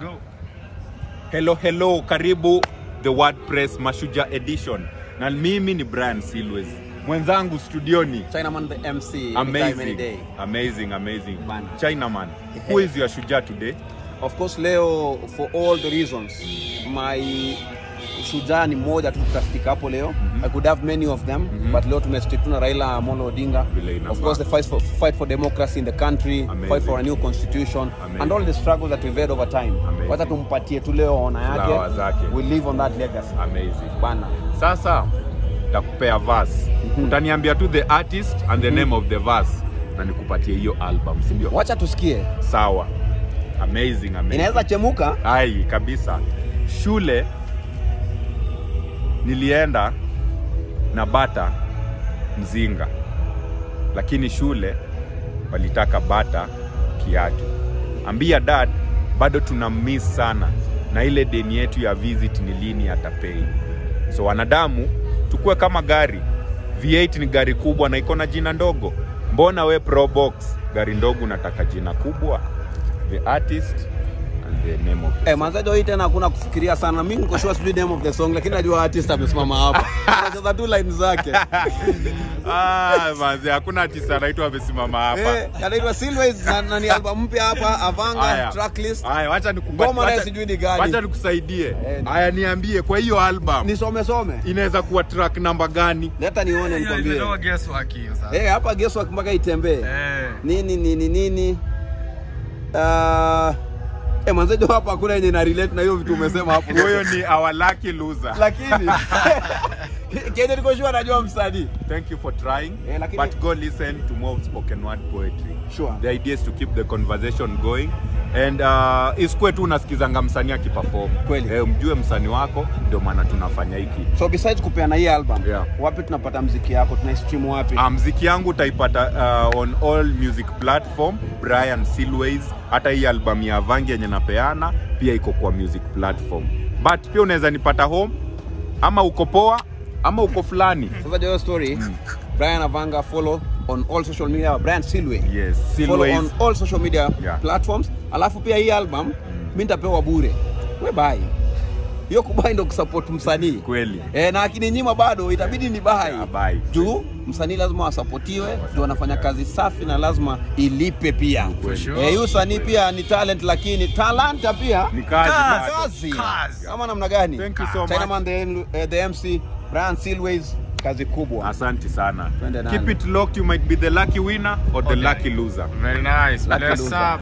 Go. Hello, karibu The WordPress Mashujaa Edition. Na mimi ni Brian Silwes. Mwenzangu studioni Chinaman the MC. Amazing. Chinaman, who is your Shujaa today? Of course, leo, for all the reasons, my Shujaa ni moja tu tutastika hapo leo. I could have many of them, but leo tumestick na Raila Amolo Odinga. Of course, the fight for democracy in the country, fight for a new constitution, and all the struggles that we've had over time. Wacha tumpatie tu leo ona yake. We live on that legacy. Amazing. Bana. Sasa takupea verse. Utaniambia tu the artist and the name of the verse na nikupatie hiyo album, si ndio? Wacha tusikie. Sawa. Amazing. Inaweza chemuka? Ai, kabisa. Shule nilienda na bata mzinga, lakini shule walitaka bata kiatu. Ambia dad bado tuna miss sana, na ile deni yetu ya visit ni lini atapay. So wanadamu tukue kama gari. V8 ni gari kubwa na iko na jina ndogo. Mbona we Probox gari ndogo unataka jina kubwa? The artist and the name of the manzajo hii tena hakuna kufikiria sana. Mimi niko sure sijui name of the song, lakini najua artist amesimama hapa. Anacheza tu line zake. Manze hakuna artist anaitwa amesimama hapa. Anaitwa Silwes na ni album mpya hapa, Avanga tracklist. Haya, wacha nikupatie. Ngoma na sijui ni gani. Wacha nikusaidie. Haya, niambie kwa hiyo album. Nisome. Inaweza kuwa track number gani? Leta nione nikwambie. Ndio guesswork hiyo sasa. Hapa guesswork mpaka itembee. Nini? Manzejo hapa hakuna yenye na relate na hiyo vitu umesema hapo. Huyo ni our lucky loser. Lakini kile niko sure najua msanii. Thank you for trying, but go listen to more spoken word poetry. Sure. The idea is to keep the conversation going, and isikwe tu unasikizanga msanii akiperform. Mjue msanii wako, ndio maana tunafanya hiki. So besides kupeana hii album, wapi tunapata muziki yako? Tuna stream wapi? Muziki yangu utaipata on all music platform, Brian Silwes. Hata hii album ya Avangi yenye napeana pia iko kwa music platform. But pia unaweza nipata home, ama uko poa, ama uko fulani. Sasa your story, Brian Avanga, follow on all social media, Brian Silwes. Yes, Silwes. Follow on all social media platforms. Alafu pia hii album mimi nitapewa bure. We buy. Hiyo kubai ndo kusupport msanii. Kweli. Na akininyima bado itabidi ni buy. Juu msanii lazima asapotiwe, ndio anafanya kazi safi na lazima ilipe pia. Hiyo msanii pia ni talent, lakini talanta pia ni kazi. Kama namna gani? Thank you so much. Chinaman the MC, Brian Silwes, kazi kubwa. Asante sana. Keep it locked, you might be the lucky winner or the lucky loser. Very nice. Lucky loser.